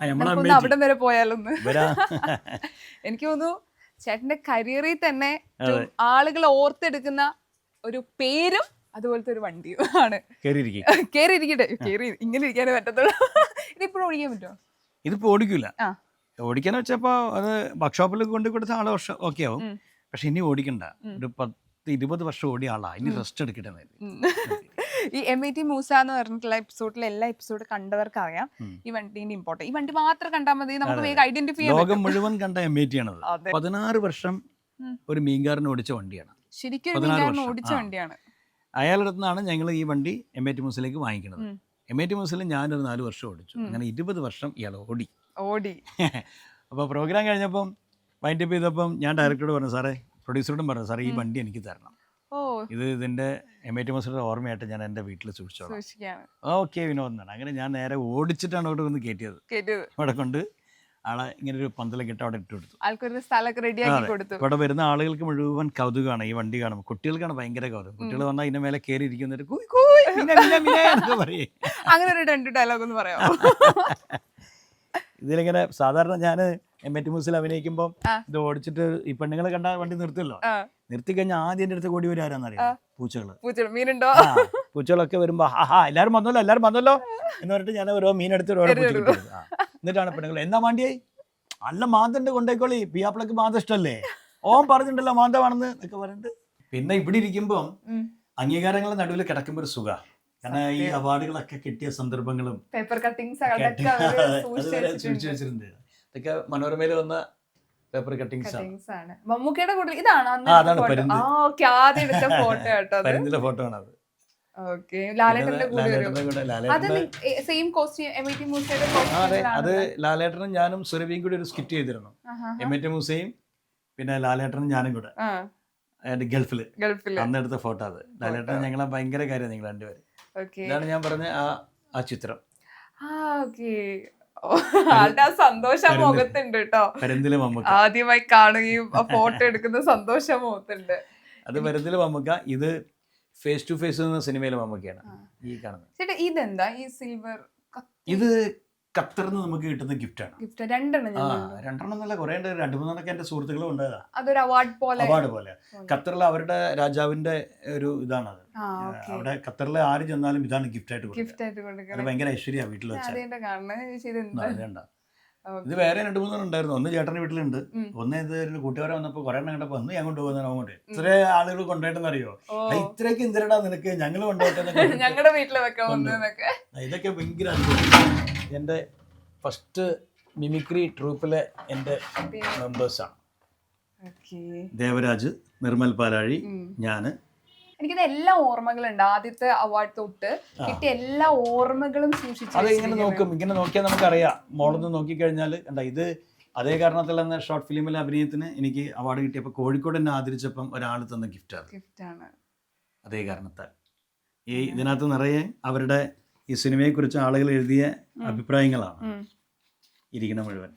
നമുക്കൊന്ന് അവിടെ വരെ പോയാലൊന്ന്. എനിക്ക് തോന്നുന്നു ചേട്ടന്റെ കരിയറിൽ തന്നെ ആളുകൾ ഓർത്തെടുക്കുന്ന ഒരു പേരും അതുപോലത്തെ ഒരു വണ്ടിയും ആണ്. കേറിയിരിക്കട്ടെ, ഇങ്ങനെ ഇരിക്കാനേ പറ്റത്തുള്ളൂ. ഇതിപ്പോഴും ഓടിക്കാൻ പറ്റുമോ? ഇതിപ്പോ ഓടിക്കൂല. ഓടിക്കാന്ന് വെച്ചപ്പോ അത് വർക്ക്ഷോപ്പിൽ കൊണ്ട് കൊടുത്ത ആളെ വർഷം ഓക്കെ ആവും. പക്ഷെ ഇനി ഓടിക്കണ്ട, ഒരു 10-20 വർഷം ഓടിയ ആളാ, ഇനി റെസ്റ്റ് എടുക്കട്ടെ. ഈ MIT മൂസ എന്ന് പറഞ്ഞിട്ടുള്ള എപ്പിസോഡിൽ എല്ലാ എപ്പിസോഡ് കണ്ടവർക്ക് അറിയാം ഈ വണ്ടീന്റെ ഇമ്പോർട്ടൻസ്. ഈ വണ്ടി മാത്രം കണ്ടാൽ മതി, നമുക്ക് വേഗം ഐഡന്റിഫൈ ചെയ്യാം. ലോകം മുഴുവൻ കണ്ട MIT ആണത്. 16 വർഷം ഒരു മീൻകാരൻ ഓടിച്ച വണ്ടിയാണ്. ശരിക്കും ഒരു മീൻകാരൻ ഓടിച്ച വണ്ടിയാണ്. അയാളുടെ അടുത്താണ് ഞങ്ങൾ ഈ വണ്ടി MIT മൂസിലേക്ക് വാങ്ങിക്കുന്നത്. MIT മൂസിൽ ഞാനൊരു 4 വർഷം ഓടിച്ചു. അങ്ങനെ 20 വർഷം ഇയാൾ ഓടി. അപ്പോൾ പ്രോഗ്രാം കഴിഞ്ഞപ്പം വൈൻഡപ്പ് ചെയ്തപ്പം ഞാൻ ഡയറക്ടറോട് പറഞ്ഞു, സാറേ, പ്രൊഡ്യൂസറോടും പറഞ്ഞു, സാറേ ഈ വണ്ടി എനിക്ക് തരണം, ഇതിൻ്റെ MIT മൂസിയുടെ ഓർമ്മയായിട്ട് ഞാൻ എൻ്റെ വീട്ടിൽ സൂക്ഷിച്ചോളാം. ഓക്കെ വിനോദ് എന്നാണ്. അങ്ങനെ ഞാൻ നേരെ ഓടിച്ചിട്ടാണ് അവിടെ വന്ന് കയറ്റിയത്. അവിടെ കൊണ്ട് ആളെ ഇങ്ങനെ ഒരു പന്തലൊക്കെ ഇട്ട് അവിടെ ഇട്ട് കൊടുത്തു. ഇവിടെ വരുന്ന ആളുകൾക്ക് മുഴുവൻ കൗതുകമാണ് ഈ വണ്ടി കാണുമ്പോൾ. കുട്ടികൾക്കാണ് ഭയങ്കര കൗതുകം. കുട്ടികൾ വന്നാൽ ഇതിന്റെ മേലെ കയറി ഇരിക്കുന്നവർ പറയേ. അങ്ങനെ ഒരു 2 ഡയലോഗ് ഒന്ന് പറയാമോ? ഇതിലിങ്ങനെ സാധാരണ ഞാൻ MIT മൂസിൽ അഭിനയിക്കുമ്പോൾ ഇത് ഓടിച്ചിട്ട് ഈ പെണ്ണുങ്ങളെ കണ്ട വണ്ടി നിർത്തില്ലോ, നിർത്തി കഴിഞ്ഞാൽ ആദ്യം എൻ്റെ അടുത്ത് കൂടി വരും ആരാന്നറിയാം, പൂച്ചകള്. പൂച്ചകളൊക്കെ വരുമ്പോ എല്ലാരും വന്നല്ലോ എന്ന് പറഞ്ഞിട്ട് ഞാൻ ഓരോ മീനെടുത്ത് ഓരോ എന്നിട്ടാണ് പെണ്ണുങ്ങൾ എന്നാ മാണ്ടിയായി നല്ല മാന്തണ്ട് കൊണ്ടേക്കോളി, പിയാപ്പിളക്ക് മാന്ത ഇഷ്ടമല്ലേ, ഓൻ പറഞ്ഞിട്ടുണ്ടല്ലോ മാന്തമാണെന്ന് എന്നൊക്കെ പറഞ്ഞിട്ട്. പിന്നെ ഇവിടെ ഇരിക്കുമ്പം അംഗീകാരങ്ങളുടെ നടുവിൽ കിടക്കുമ്പോ ഒരു സുഖ. കാരണം ഈ അവാർഡുകളൊക്കെ കിട്ടിയ സന്ദർഭങ്ങളും പേപ്പർ കട്ടിങ്സ് സൂക്ഷിച്ചു വെച്ചിട്ടുണ്ട്. ഇതൊക്കെ മനോരമയിൽ വന്ന പേപ്പർ കട്ടിങ്സ് ആണ്. മമ്മൂക്കയുടെ കൂടെ ഇതാണ് പരുന്തിലെ ഫോട്ടോ ആണ് അത്. അത് ലാലേട്ടനും ഞാനും സുരഭിയും കൂടി ഒരു സ്കിറ്റ് ചെയ്തിരുന്നു. MIT മൂസയും പിന്നെ ലാലേട്ടനും ഞാനും കൂടെ ഗൾഫില് അന്നെടുത്ത ഫോട്ടോ. അത് ലാലേട്ടൻ ഞങ്ങളെ ഭയങ്കര കാര്യം, നിങ്ങൾ രണ്ടുപേരും. ഇതാണ് ഞാൻ പറഞ്ഞ ആ ചിത്രം. സന്തോഷം മുഖത്തുണ്ട് കേട്ടോ, ആദ്യമായി കാണുകയും ഫോട്ടോ എടുക്കുന്ന സന്തോഷം മുഖത്തുണ്ട്. അത് പരുന്തിലെ മമ്മൂക്ക, ഇത് ഫേസ് ടു ഫേസ് എന്ന സിനിമയിലെ മമ്മൂക്കയാണ് ഈ കാണുന്നത്. ഇതെന്താ ഈ സിൽവർ? ഇത് ഖത്തറിന് നമുക്ക് കിട്ടുന്ന ഗിഫ്റ്റാണ്. രണ്ടെണ്ണം നല്ല കുറേ ഉണ്ട്, 2-3 എന്റെ സുഹൃത്തുക്കളും ഉണ്ടായതാ. അവാർഡ് പോലെ ഖത്തറിലെ അവരുടെ രാജാവിന്റെ ഒരു ഇതാണത്. അവിടെ ഖത്തറിലെ ആര് ചെന്നാലും ഇതാണ് ഗിഫ്റ്റ് ആയിട്ട് കൊടുക്കുന്നത്. ഭയങ്കര ഐശ്വര്യ വീട്ടിൽ വെച്ചാൽ. ഇത് വേറെ 2-3 ഉണ്ടായിരുന്നു. ഒന്ന് ചേട്ടന്റെ വീട്ടിലുണ്ട്, ഒന്ന് ഇത് കൂട്ടുകാരെ വന്നപ്പോ കുറെ എണ്ണം കണ്ടപ്പോ ഒന്ന് ഞാൻ കൊണ്ടുപോകുന്ന അങ്ങോട്ട്. ഇത്ര ആളുകൾ കൊണ്ടുപോയിട്ടെന്ന് അറിയോ, ഇത്രയൊക്കെ എന്തിനാ നിനക്ക്, ഞങ്ങൾ കൊണ്ടുപോയിട്ടെ. ഇതൊക്കെ ഭയങ്കര അനുഭവം. എൻ്റെ ഫസ്റ്റ് മിമിക്രി ട്രൂപ്പിലെ എൻ്റെ മെമ്പേഴ്സാണ്. ദേവരാജ്, നിർമ്മൽ പാലാഴി, ഞാന്. എനിക്കിത് എല്ലാ ഓർമ്മകളുണ്ട്. ആദ്യത്തെ അവാർഡ് തൊട്ട് കിട്ടിയ എല്ലാ ഓർമ്മകളും സൂക്ഷിച്ചു. അത് ഇങ്ങനെ നോക്കിയാൽ നമുക്കറിയാം. മോളൊന്ന് നോക്കിക്കഴിഞ്ഞാൽ കണ്ട, ഇത് അതേ കാരണത്തിൽ തന്നെ ഷോർട്ട് ഫിലിമിലെ അഭിനയത്തിന് എനിക്ക് അവാർഡ് കിട്ടിയപ്പോൾ കോഴിക്കോട് എന്നെ ആദരിച്ചപ്പം ഒരാൾ തന്ന ഗിഫ്റ്റാണ്. അതേ കാരണത്താൽ ഈ ഇതിനകത്ത് നിറയെ അവരുടെ ഈ സിനിമയെക്കുറിച്ച് ആളുകൾ എഴുതിയ അഭിപ്രായങ്ങളാണ് ഇരിക്കുന്ന മുഴുവൻ.